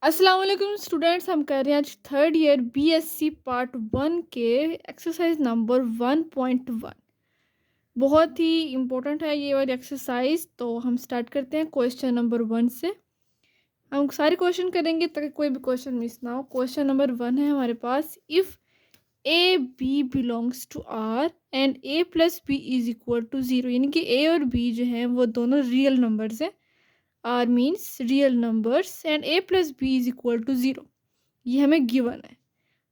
अस्सलाम वालेकुम स्टूडेंट्स, हम कर रहे हैं आज थर्ड ईयर बीएससी पार्ट 1 के एक्सरसाइज नंबर 1.1। बहुत ही इम्पोर्टेंट है ये वाली एक्सरसाइज। तो हम स्टार्ट करते हैं क्वेश्चन नंबर 1 से। हम सारे क्वेश्चन करेंगे ताकि कोई भी क्वेश्चन मिस ना हो। क्वेश्चन नंबर 1 है हमारे पास, if A B belongs to R and A plus B is equal to zero, यानी कि ए और बी जो हैं वो दोनों रियल नंबर्स हैं। R means real numbers and A plus B is equal to zero, ये हमें गिवन है।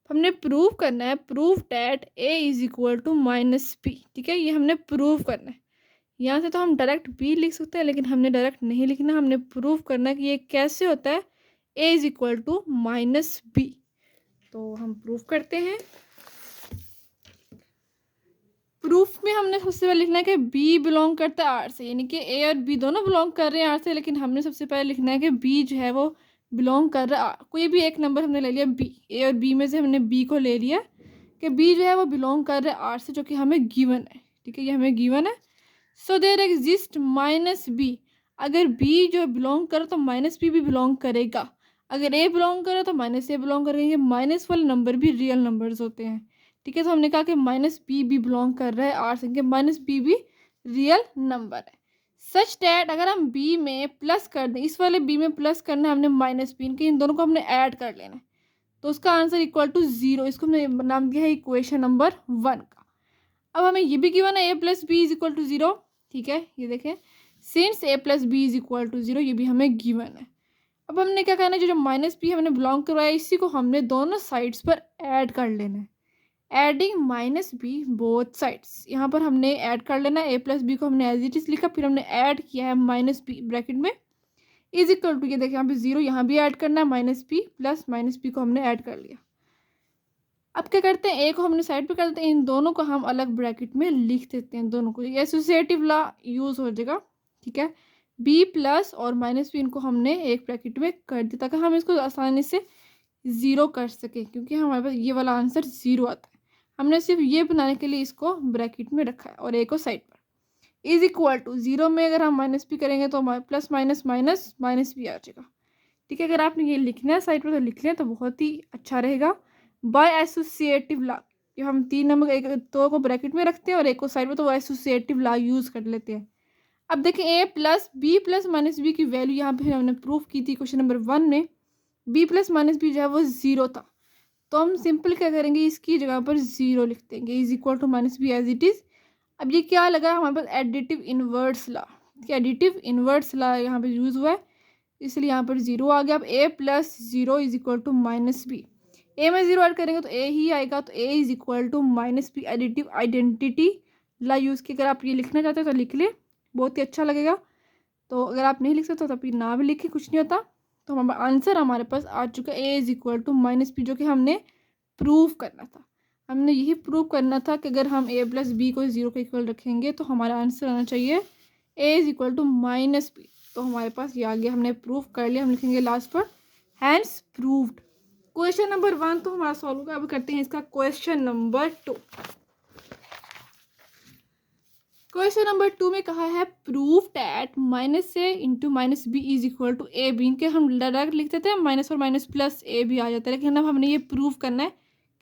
हमने प्रूव करना है, prove that A is equal to minus B. ठीक है, ये हमने प्रूव करना है। यहाँ से तो हम डायरेक्ट बी लिख सकते हैं, लेकिन हमने डायरेक्ट नहीं लिखना, हमने प्रूव करना है कि ये कैसे होता है A is equal to minus B. तो हम प्रूव करते हैं। प्रूफ में हमने सबसे पहले लिखना है कि बी बिलोंग करता है आर से, यानी कि ए और बी दोनों बिलोंग कर रहे हैं आर से, लेकिन हमने सबसे पहले लिखना है कि बी जो है वो बिलोंग कर रहा है। कोई भी एक नंबर हमने ले लिया बी, ए और बी में से हमने बी को ले लिया कि बी जो है वो बिलोंग कर रहा है आर से, जो कि हमें गिवन है। ठीक है, ये हमें गिवन है। So there exist minus B. अगर बी जो बिलोंग करे तो माइनस बी भी बिलोंग करेगा। अगर ए बिलोंग करे तो माइनस ए बिलोंग करेंगे। माइनस वाले नंबर भी रियल नंबर्स होते हैं। ठीक है, तो हमने कहा कि माइनस बी भी बिलोंग कर रहा है आर से, माइनस बी भी रियल नंबर है। सच डैट अगर हम बी में प्लस कर दें, इस वाले बी में प्लस करना है हमने माइनस बी, इनके इन दोनों को हमने ऐड कर लेना है, तो उसका आंसर इक्वल टू ज़ीरो। इसको हमने नाम दिया है इक्वेशन नंबर 1 का। अब हमें ये भी गिवन है A plus B is equal to zero. ठीक है, ये देखें, since A plus B is equal to zero, ये भी हमें गिवन है। अब हमने क्या करना है, जो माइनस बी हमने बिलोंग करवाया इसी को हमने दोनों साइड्स पर ऐड कर लेना है। Adding minus B both sides, यहाँ पर हमने ऐड कर लेना है। ए प्लस बी को हमने एज इट इज लिखा, फिर हमने ऐड किया है माइनस बी ब्रैकेट में इज इक्वल टू, ये देखिए यहाँ पे जीरो, यहाँ भी ऐड करना है minus B plus minus B को हमने ऐड कर लिया। अब क्या करते हैं, ए को हमने साइड पे कर देते हैं, इन दोनों को हम अलग ब्रैकेट में लिख देते हैं दोनों को, ये एसोसिएटिव लॉ यूज हो जाएगा। ठीक है, बी प्लस और माइनस बी इनको हमने एक ब्रैकेट में कर दिया ताकि हम इसको आसानी से ज़ीरो कर सकें, क्योंकि हमारे पास ये वाला आंसर ज़ीरो आता है। हमने सिर्फ ये बनाने के लिए इसको ब्रैकेट में रखा है और ए को साइड पर। इज इक्वल टू ज़ीरो में अगर हम माइनस भी करेंगे तो प्लस माइनस माइनस माइनस भी आ जाएगा। ठीक है, अगर आपने ये लिखना है साइड पर तो लिख लें तो बहुत ही अच्छा रहेगा। बाय एसोसिएटिव लॉ, जो हम तीन नंबर एक दो को ब्रैकेट में रखते हैं और एक को साइड में, तो वो एसोसिएटिव लॉ यूज़ कर लेते हैं। अब देखें, ए प्लस माइनस बी की वैल्यू यहाँ पे हमने प्रूफ की थी क्वेश्चन नंबर 1 में। बी प्लस माइनस बी जो है वो ज़ीरो था, तो हम सिंपल क्या करेंगे, इसकी जगह पर ज़ीरो लिख देंगे, is equal to minus B as it is. अब ये क्या लगा हमारे पास, additive inverse law. Additive inverse law यहाँ पे यूज़ हुआ है, इसलिए यहाँ पर ज़ीरो आ गया। अब A plus zero is equal to minus B, A में ज़ीरो ऐड करेंगे तो ए ही आएगा, तो A is equal to minus B. Additive identity law use की, अगर आप ये लिखना चाहते हो तो लिख ले, बहुत ही अच्छा लगेगा। तो अगर आप नहीं लिख सकते तो आप ये ना भी लिखे, कुछ नहीं होता। तो हमारा आंसर हमारे पास आ चुका है, A is equal to minus B, जो कि हमने प्रूव करना था। हमने यही प्रूव करना था कि अगर हम ए प्लस बी को ज़ीरो के इक्वल रखेंगे तो हमारा आंसर आना चाहिए A is equal to minus B. तो हमारे पास ये आ गया, हमने प्रूव कर लिया। हम लिखेंगे लास्ट पर हैंस प्रूव्ड। क्वेश्चन नंबर 1 तो हमारा सॉल्व होगा। अब करते हैं इसका क्वेश्चन नंबर 2। क्वेश्चन नंबर 2 में कहा है, proof that minus A into minus B is equal to A B. इनके हम डायरेक्ट लिख देते हैं, माइनस और माइनस प्लस ए भी आ जाता है, लेकिन अब हमने ये प्रूव करना है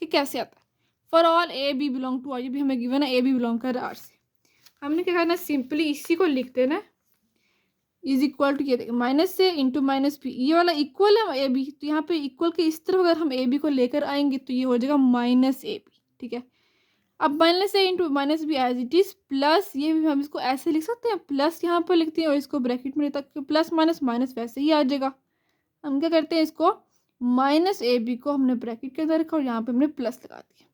कि कैसे आता है। For all A B belong to R, ये भी हमें गिवन है, ए बी बिलोंग कर आर से। हमने क्या करना है, सिंपली इसी को लिख देना है, इज इक्वल टू, ये देखिए minus A into minus b, ये वाला इक्वल है ए बी, तो यहाँ पे इक्वल के इस तरफ अगर हम ए बी को लेकर आएंगे तो ये हो जाएगा माइनस ए बी। ठीक है, अब minus A into minus B as it is plus, ये भी हम इसको ऐसे लिख सकते हैं, प्लस यहाँ पर लिखते हैं और इसको ब्रैकेट में तक प्लस माइनस माइनस वैसे ही आ जाएगा। हम क्या करते हैं, इसको माइनस ए बी को हमने ब्रैकेट के अंदर रखा और यहाँ पे हमने प्लस लगा दिया।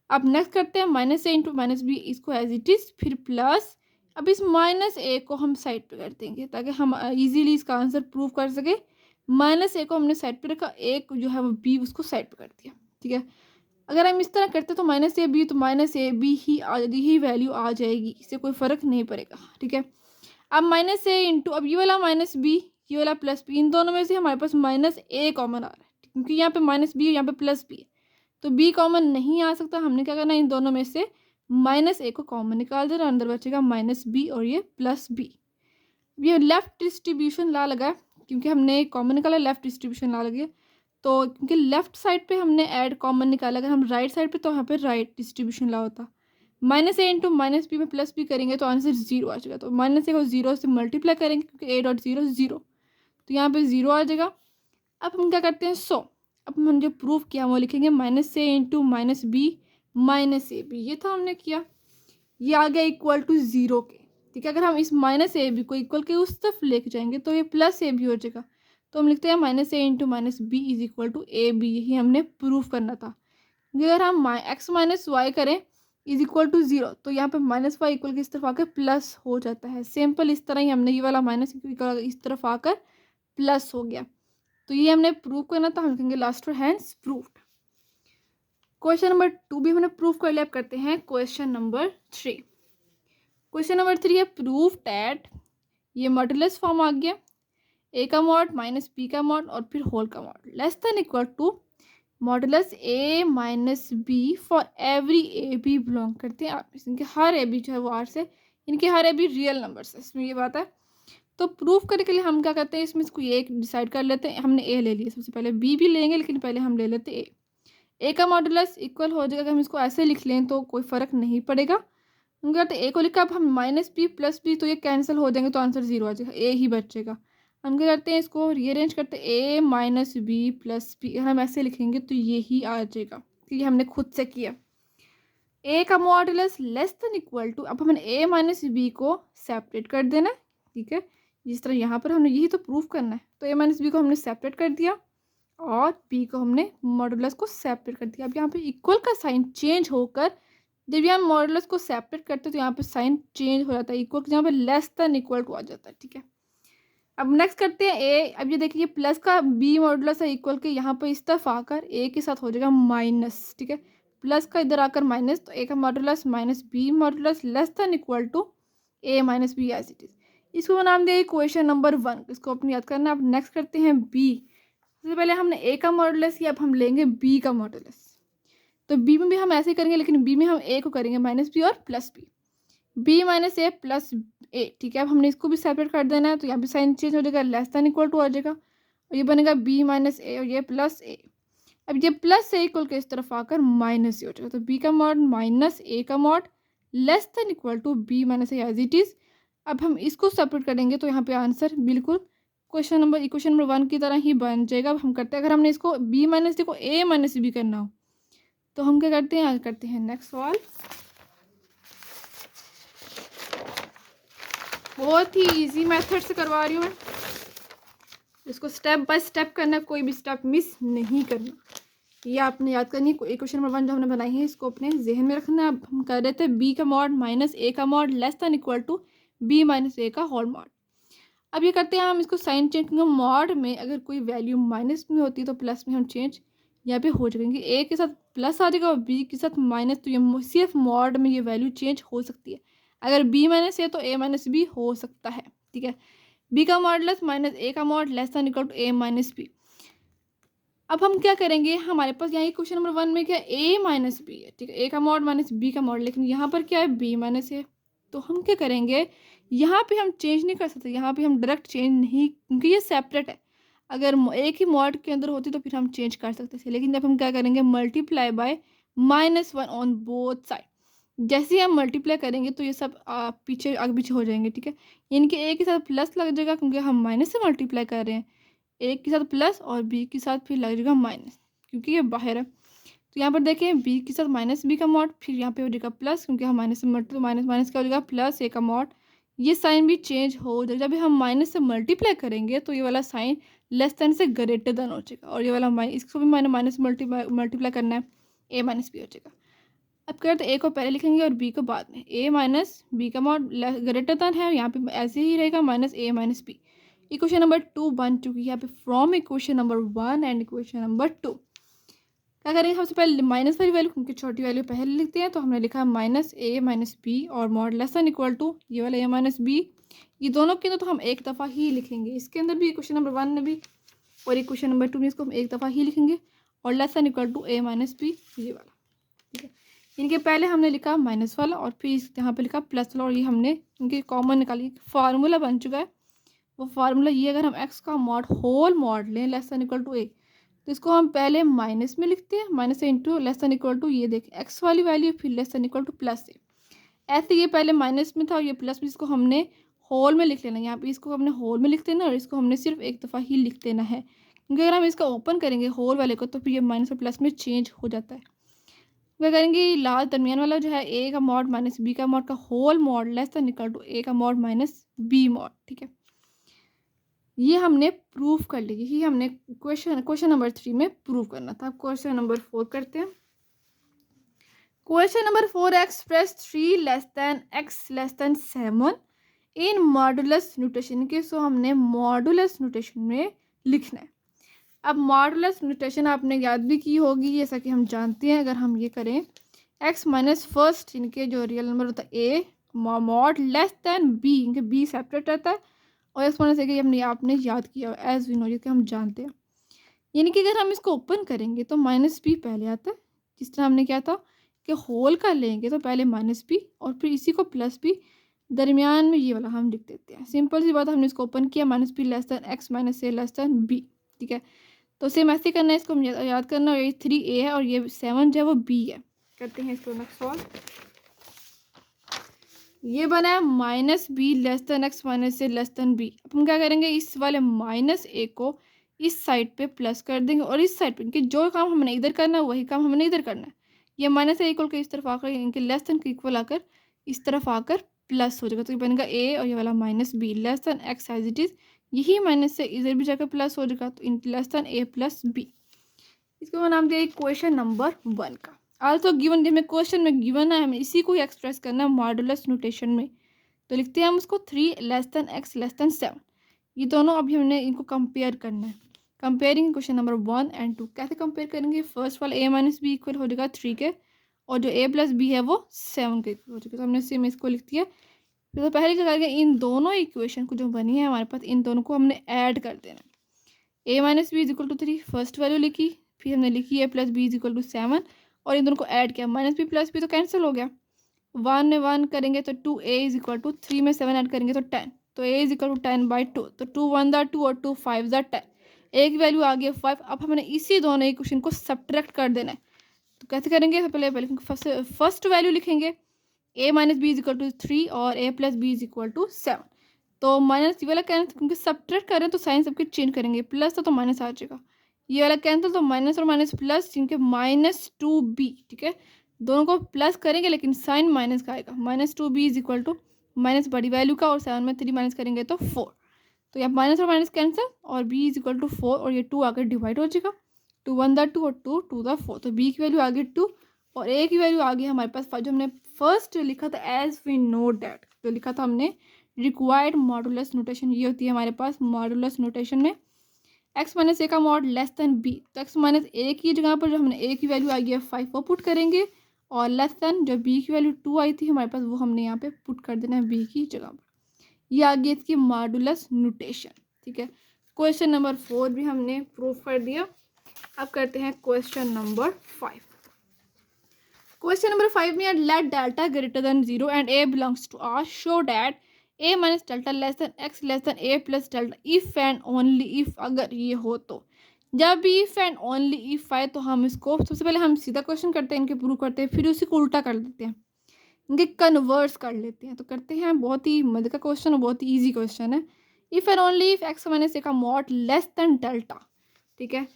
अब नेक्स्ट करते हैं minus A into minus B, इसको एज इट इज, फिर प्लस। अब इस माइनस ए को हम साइड पे कर देंगे ताकि हम इजीली इसका आंसर प्रूव कर सके। माइनस ए को हमने साइड पे रखा, एक जो है वो बी उसको साइड पे कर दिया। ठीक है, अगर हम इस तरह करते तो माइनस ए बी, तो माइनस ए बी ही वैल्यू आ जाएगी, इससे कोई फ़र्क नहीं पड़ेगा। ठीक है, अब माइनस ए इंटू, अब ये वाला माइनस बी, ये वाला प्लस बी, इन दोनों में से हमारे पास माइनस ए कॉमन आ रहा है, क्योंकि यहाँ पे माइनस बी है, यहाँ पे प्लस बी है, तो बी कॉमन नहीं आ सकता। हमने क्या करना है, इन दोनों में से माइनस ए को कॉमन निकाल देना, अंदर बचेगा माइनस बी और ये प्लस बी। ये लेफ्ट डिस्ट्रीब्यूशन लॉ लगा है, क्योंकि हमने कॉमन निकाला, लेफ्ट डिस्ट्रीब्यूशन ला लगे, तो क्योंकि लेफ्ट साइड पे हमने ऐड कॉमन निकाला, अगर हम राइट साइड पे तो यहाँ पे राइट डिस्ट्रीब्यूशन ला होता। -a इंटू -b में प्लस b करेंगे तो आंसर 0 आ जाएगा। तो -a को 0 से मल्टीप्लाई करेंगे क्योंकि a डॉट 0 0, तो यहाँ पे 0 आ जाएगा। अब हम क्या करते हैं, अब हम जो प्रूफ किया वो लिखेंगे -a इंटू -b -ab, ये तो हमने किया, ये आ गया इक्वल टू 0 के। ठीक है, अगर हम इस -ab को इक्वल के उस तरफ लेके जाएंगे तो ये +ab हो जाएगा। तो हम लिखते हैं -a into -b is equal to ab, यही हमने प्रूफ करना था। अगर हम x माइनस वाई करें इज इक्वल टू 0, तो यहाँ पे -y इक्वल के इस तरफ आकर प्लस हो जाता है। सिंपल इस तरह ही हमने ये वाला माइनस इस तरफ आकर प्लस हो गया। तो ये हमने प्रूव करना था, हम लिखेंगे last for hands proved. Question number 2 भी हमने प्रूव कर लिया। अब करते हैं क्वेश्चन नंबर 3। क्वेश्चन नंबर 3 है प्रूव दैट, ये मॉडुलस फॉर्म आ गया, a का मॉड माइनस b का मॉड और फिर होल का mod less than equal to modulus a minus b for every a b belong करते हैं आप, इनके हर a b जो है वो r से, इनके हर a b रियल नंबर्स है, इसमें ये बात है। तो प्रूफ करने के लिए हम क्या करते हैं, इसमें इसको एक डिसाइड कर लेते हैं। हमने a ले लिया, सबसे पहले b भी लेंगे लेकिन पहले हम ले लेते a का मॉडुलस इक्वल हो जाएगा। अगर हम इसको ऐसे लिख लें तो कोई फ़र्क नहीं पड़ेगा। हम कहते हैं a को लिखा, अब हम -b प्लस b, तो ये कैंसिल हो जाएंगे तो आंसर 0 आ जाएगा, a ही बचेगा। हम क्या करते हैं, इसको रीअरेंज करते हैं, a minus b plus b, हम ऐसे लिखेंगे तो ये ही आ जाएगा, ये हमने खुद से किया। a का modulus less than equal to, अब हमने a माइनस b को सेपरेट कर देना, ठीक है, जिस तरह यहाँ पर हमने यही तो प्रूफ करना है। तो a माइनस b को हमने सेपरेट कर दिया और b को हमने मॉडुलस को सेपरेट कर दिया। अब यहाँ पे इक्वल का साइन चेंज होकर, जब यहाँ मॉडुलस को सेपरेट करते हैं तो यहाँ पे साइन चेंज हो जाता है, इक्वल यहाँ पे लेस देन इक्वल टू आ जाता है। ठीक है, अब नेक्स्ट करते हैं a। अब ये देखिए प्लस का b मॉडुलस है इक्वल के, यहाँ पे इस तरफ आकर a के साथ हो जाएगा माइनस। ठीक है, प्लस का इधर आकर माइनस, तो a का modulus minus b modulus less than equal to a minus B as it is. इसको नाम दिया क्वेश्चन नंबर 1, इसको अपनी याद करना। अब नेक्स्ट करते हैं b। सबसे पहले हमने a का मॉडुलस किया, अब हम लेंगे b का मॉडुलस। तो b में भी हम ऐसे ही करेंगे, लेकिन b में हम a को करेंगे माइनस b और plus b minus a plus a। ठीक है, अब हमने इसको भी सेपरेट कर देना है, तो यहाँ पे साइन चेंज हो जाएगा, लेस देन इक्वल टू आ जाएगा और ये बनेगा b माइनस a और ये प्लस a। अब ये प्लस a इक्वल के इस तरफ आकर माइनस a हो जाएगा, तो b का मॉड माइनस a का mod less than equal to b minus a as it is. अब हम इसको सेपरेट करेंगे तो यहाँ पे आंसर बिल्कुल इक्वेशन नंबर 1 की तरह ही बन जाएगा। अब हम करते हैं, अगर हमने इसको b माइनस देखो a माइनस b करना हो तो हम क्या करते हैं, करते हैं नेक्स्ट सवाल। बहुत ही इजी मेथड से करवा रही हूँ मैं, इसको स्टेप बाय स्टेप करना, कोई भी स्टेप मिस नहीं करना, ये आपने याद करनी है। क्वेश्चन नंबर 1 जो हमने बनाई है इसको अपने जहन में रखना है। अब हम कर रहे थे b का मॉड माइनस a का mod less than equal to b minus a का होल मॉड। अब ये करते हैं हम इसको साइन चेंज, मॉड में अगर कोई वैल्यू माइनस में होती है तो प्लस में हम चेंज यहाँ पे हो जाएंगे, a के साथ प्लस आ जाएगा और b के साथ माइनस, तो ये सिर्फ मॉड में ये वैल्यू चेंज हो सकती है। अगर b माइनस a तो a माइनस b हो सकता है। ठीक है, b का मॉडुलस माइनस a का mod less than equal to a minus b। अब हम क्या करेंगे, हमारे पास यहाँ क्वेश्चन नंबर 1 में क्या a माइनस बी है, ठीक है, a का मॉड माइनस b का मॉड, लेकिन यहाँ पर क्या है b माइनस a। तो हम क्या करेंगे, यहाँ पे हम चेंज नहीं कर सकते, यहाँ पे हम डायरेक्ट चेंज नहीं, क्योंकि ये सेपरेट है। अगर एक ही मॉड के अंदर होती तो फिर हम चेंज कर सकते थे, लेकिन जब हम क्या करेंगे multiply by -1 on both side. जैसे ही हम मल्टीप्लाई करेंगे तो ये सब पीछे आगे पीछे हो जाएंगे। ठीक है, इनके a के साथ प्लस लग जाएगा क्योंकि हम माइनस से मल्टीप्लाई कर रहे हैं, a के साथ प्लस और b के साथ फिर लग जाएगा माइनस क्योंकि ये बाहर है। तो यहाँ पर देखें b के साथ माइनस b का मॉड, फिर यहाँ पे हो जाएगा प्लस क्योंकि हम माइनस से मल्टी, तो माइनस माइनस का हो जाएगा प्लस a का मॉड। ये साइन भी चेंज हो जाएगा, जब हम माइनस से मल्टीप्लाई करेंगे तो ये वाला साइन लेस देन से ग्रेटर देन हो जाएगा और ये वाला इसको भी मैंने माइनस मल्टीप्लाई करना है, a माइनस बी हो जाएगा। अब करते a को पहले लिखेंगे और b को बाद में। a माइनस बी का मॉड ग्रेटर देन है, यहाँ पे ऐसे ही रहेगा minus a minus b. Equation number 2 बन चुकी है यहाँ पे from equation number 1 and equation number 2। क्या करेंगे, सबसे पहले माइनस वाली वैल्यू, क्योंकि छोटी वैल्यू पहले लिखते हैं, तो हमने लिखा माइनस a माइनस बी और mod less than equal to ये वाला a माइनस बी। ये दोनों के अंदर तो हम एक दफ़ा ही लिखेंगे, इसके अंदर भी क्वेश्चन नंबर 1 में भी और इक्वेशन नंबर 2 में इसको हम एक दफ़ा ही लिखेंगे और less than equal to a minus b, ये वाला। ठीक है, इनके पहले हमने लिखा माइनस वाला और फिर यहाँ पे लिखा प्लस वाला और ये हमने इनके कॉमन निकाली, फार्मूला बन चुका है वो फार्मूला ये, अगर हम एक्स का मॉड होल मॉड लें लेस दैन इक्वल टू ए, तो इसको हम पहले माइनस में लिखते हैं, माइनस से into less than equal to ये देखें एक्स वाली वैल्यू, फिर less than equal to plus A. ऐसे ये पहले माइनस में था और ये प्लस में, इसको हमने होल में लिख लेना। यहाँ पे इसको हमने होल में लिख देना और इसको हमने सिर्फ एक दफ़ा ही लिख देना है, क्योंकि अगर हम इसका ओपन करेंगे होल वाले को तो फिर ये माइनस और प्लस में चेंज हो जाता है। वह करेंगे लास्ट दरमियान वाला जो है ए का मॉड माइनस बी का मॉड का whole mod less than equal to A का मॉड माइनस बी मॉड। ठीक है, ये हमने प्रूफ कर ली, यही हमने क्वेश्चन नंबर 3 में प्रूव करना था। क्वेश्चन नंबर 4 करते हैं। Question number 4, express 3 less than X less then 7 इन मॉडुलस नोटेशन के। सो हमने मॉडुलस नोटेशन में लिखना है। अब मॉडुलस नोटेशन आपने याद भी की होगी, जैसा कि हम जानते हैं, अगर हम ये करें एक्स माइनस फर्स्ट इनके जो रियल नंबर होता है A mod less than B, इनके बी सेपरेट रहता है, और एक्स माइनस ए हमने आपने याद किया एज वी नो, जिसके हम जानते हैं। यानी कि अगर हम इसको ओपन करेंगे तो माइनस बी पहले आता है, जिस तरह हमने क्या था कि होल का लेंगे तो पहले माइनस बी और फिर इसी को प्लस बी, दरमियान में ये वाला हम लिख देते हैं। सिंपल सी बात, हमने इसको ओपन किया, minus b less than x minus a less than b. ठीक है, तो सेम ऐसे करना है, इसको हम याद करना। और ये 3a है और ये 7 जो है वो b है। करते हैं इसको नेक्स्ट सॉल्व। ये बना है minus b less than x minus a less than b. अब हम क्या करेंगे, इस वाले माइनस ए को इस साइड पे प्लस कर देंगे और इस साइड पे इनके जो काम हमने इधर करना है वही काम हमने इधर करना है। ये माइनस ए इक्वल के इस तरफ आकर इनके लेस दैन के इक्वल आकर इस तरफ आकर प्लस हो जाएगा, तो ये बनेगा ए और ये वाला minus b less than x as it is. यही माइनस से इधर भी जाकर प्लस हो जाएगा, तो इन लेस दैन ए प्लस बी। इसको मैं नाम दिया क्वेश्चन नंबर 1 का। आल्सो गिवन, हमें क्वेश्चन में गिवन है, हमें इसी को एक्सप्रेस करना है मॉडुलस नोटेशन में। तो लिखते हैं हम उसको 3 less than X less then 7। ये दोनों अभी हमने इनको कंपेयर करना है। कंपेयरिंग क्वेश्चन नंबर 1 एंड 2 कैसे कंपेयर करेंगे, फर्स्ट वाला ए माइनस बी इक्वल हो जाएगा 3 के, और जो ए प्लस बी है वो 7 के इक्वल हो जाएगा। तो हमने सेम इसको लिख दिया। फिर तो पहले क्या करेंगे, इन दोनों इक्वेशन को जो बनी है हमारे पास, इन दोनों को हमने ऐड कर देना। A minus B is equal to 3 first value लिखी, फिर हमने लिखी A plus B is equal to 7 और इन दोनों को ऐड किया। माइनस बी प्लस बी तो कैंसिल हो गया, 1 में 1 करेंगे तो 2a इज इक्वल टू 3 में 7 ऐड करेंगे तो 10, तो a इज इक्वल टू 10/2, तो 2 1 दा 2 और 2 5 दा 10, एक वैल्यू आ गई 5। अब हमने इसी दोनों इक्वेशन को सब्ट्रैक्ट कर देना है। तो कैसे करेंगे, पहले फर्स्ट वैल्यू लिखेंगे a minus B is equal to 3 और a plus B is equal to 7। तो माइनस ये वाला कैंसिल, क्योंकि सब्ट्रैक्ट करें तो साइन सबके चेंज करेंगे, प्लस तो माइनस आ जाएगा। ये वाला कैंसिल, तो माइनस और माइनस प्लस, जिनके -2b। ठीक है, दोनों को प्लस करेंगे लेकिन साइन माइनस का आएगा। -2b is equal to minus बड़ी वैल्यू का और 7 में 3 माइनस करेंगे तो 4। तो यहाँ माइनस और माइनस कैंसिल और b इज इक्वल टू 4 और ये 2 आकर डिवाइड हो जाएगा। 2 1 दा 2 और 2 2 दा 4, तो b की वैल्यू आ गई 2 और a की वैल्यू आ गई हमारे पास जो हमने फर्स्ट लिखा था एज वी नो डैट, जो लिखा था हमने रिक्वायर्ड मॉडुलस नोटेशन। ये होती है हमारे पास मॉडुलस नोटेशन में एक्स माइनस ए का मॉड लेस दैन बी, तो एक्स माइनस ए की जगह पर जो हमने ए की वैल्यू आई है 5 वो पुट करेंगे, और लेस दैन जो बी की वैल्यू 2 आई थी हमारे पास वो हमने यहाँ पे पुट कर देना है बी की जगह पर। ये आ गई इसकी मॉडुलस नोटेशन। ठीक है, क्वेश्चन नंबर 4 भी हमने प्रूव कर दिया। अब करते हैं क्वेश्चन नंबर 5। क्वेश्चन नंबर 5 में let delta greater than 0 and a belongs to R, show that a minus delta less than x less than a plus delta if and only if. अगर ये हो तो, जब भी इफ एंड ओनली इफ आए तो हम इसको सबसे पहले हम सीधा क्वेश्चन करते हैं, इनके प्रूव करते हैं, फिर उसी को उल्टा कर देते हैं, इनके कन्वर्स कर लेते हैं। तो करते हैं, बहुत ही मजे का क्वेश्चन और बहुत ही ईजी क्वेश्चन है। If and only if X minus A का मॉड लेस देन डेल्टा। ठीक है,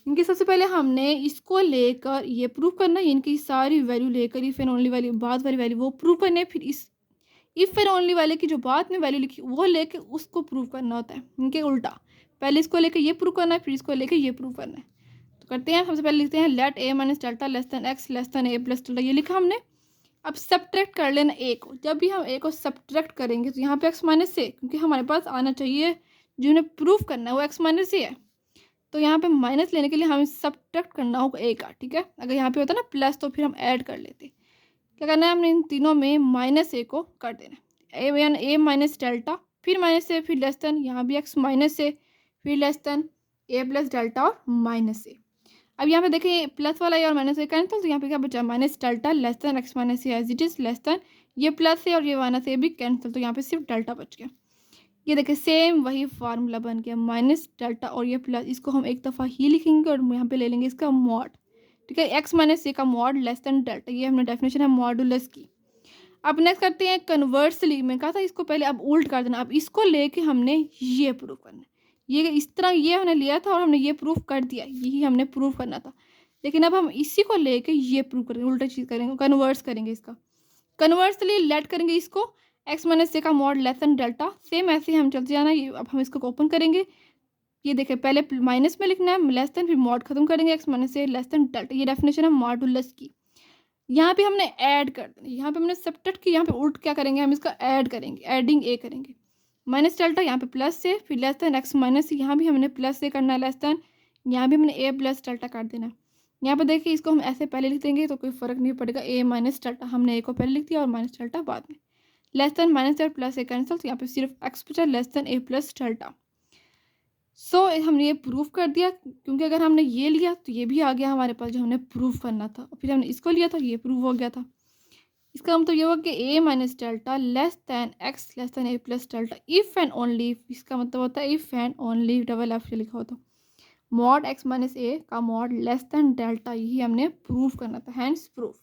इनके सबसे पहले हमने इसको लेकर ये प्रूव करना है, इनकी सारी वैल्यू लेकर इफ एंड ओनली वाली बाद वाली वैल्यू वो प्रूव करने, फिर इस इफ एंड ओनली वाले की जो बाद में वैल्यू लिखी वो लेके उसको प्रूव करना होता है। इनके उल्टा, पहले इसको लेकर ये प्रूव करना है, फिर इसको लेकर ये प्रूव करना है। तो करते हैं, सबसे पहले लिखते हैं let A minus delta less than x less than A plus delta, ये लिखा हमने। अब सब्ट्रैक्ट कर लेना ए को। जब भी हम ए को सब्ट्रैक्ट करेंगे तो यहाँ पे एक्स माइनस से, क्योंकि हमारे पास आना चाहिए जिन्हें प्रूव करना है वो एक्स माइनस से है, तो यहाँ पे माइनस लेने के लिए हमें सब्ट्रैक्ट करना होगा ए का। ठीक है, अगर यहाँ पे होता ना प्लस तो फिर हम ऐड कर लेते। क्या करना है, हमने इन तीनों में माइनस ए को कर देना है। ए माइनस डेल्टा, फिर माइनस ए, फिर लेस देन, यहाँ भी एक्स माइनस ए, फिर less than A plus delta और माइनस ए। अब यहाँ पे देखें प्लस वाला ए और माइनस ए कैंसिल, तो यहाँ पे क्या बचा, minus delta less than x minus a as it is less than ये प्लस ए और ये माइनस ए भी कैंसिल, तो यहाँ पे सिर्फ डेल्टा बच गया। ये देखिए सेम वही फार्मूला बन गया, माइनस डेल्टा और ये प्लस, इसको हम एक दफ़ा ही लिखेंगे और यहाँ पे ले लेंगे इसका मॉड। ठीक है, एक्स माइनस ए का मॉड लेस देन डेल्टा, ये हमने डेफिनेशन है मॉडुलस की। अब नेक्स्ट करते हैं कन्वर्सली, मैं कहा था इसको पहले अब उल्ट कर देना, अब इसको लेके हमने ये प्रूव करना है। ये इस तरह ये हमने लिया था और हमने ये प्रूव कर दिया, यही हमने प्रूव करना था। लेकिन अब हम इसी को लेके ये प्रूव करेंगे, उल्टा चीज़ करेंगे, कन्वर्स करेंगे इसका। कन्वर्सली लेट करेंगे इसको, एक्स माइनस ए का mod less then delta, same ऐसे ही हम चलते जाना। ये अब हम इसको ओपन करेंगे, ये देखिए पहले माइनस में लिखना है लेस देन, फिर मॉड खत्म करेंगे, x minus a less than delta, ये डेफिनेशन है मॉडुलस की। यहाँ पे हमने ऐड कर देना, यहाँ पे हमने सब्ट्रैक्ट की, यहाँ पे उल्ट क्या करेंगे, हम इसका ऐड करेंगे, एडिंग ए करेंगे। माइनस डेल्टा यहाँ पे प्लस से, फिर लेस देन एक्स माइनस, यहाँ भी हमने प्लस से करना है लेस देन, यहाँ भी हमने ए प्लस डेल्टा कर देना है। यहाँ पे देखिए इसको हम ऐसे पहले लिख देंगे तो कोई फ़र्क नहीं पड़ेगा, ए माइनस डेल्टा, हमने ए को पहले लिख दिया और माइनस डेल्टा बाद में। लेस देन माइनस और प्लस ए कैंसिल, तो यहाँ पे सिर्फ एक्स बचा, less than A plus delta. सो हमने ये प्रूफ कर दिया, क्योंकि अगर हमने ये लिया तो ये भी आ गया हमारे पास जो हमने प्रूफ करना था, और फिर हमने इसको लिया था ये प्रूफ हो गया था। इसका मतलब ये हुआ कि A minus delta less than X less than A plus delta, if and only, इसका मतलब होता है if and only, double F लिखा होता, मॉड एक्स माइनस ए का मॉड लेस दैन डेल्टा, यही हमने प्रूफ करना था, हैंस प्रूफ।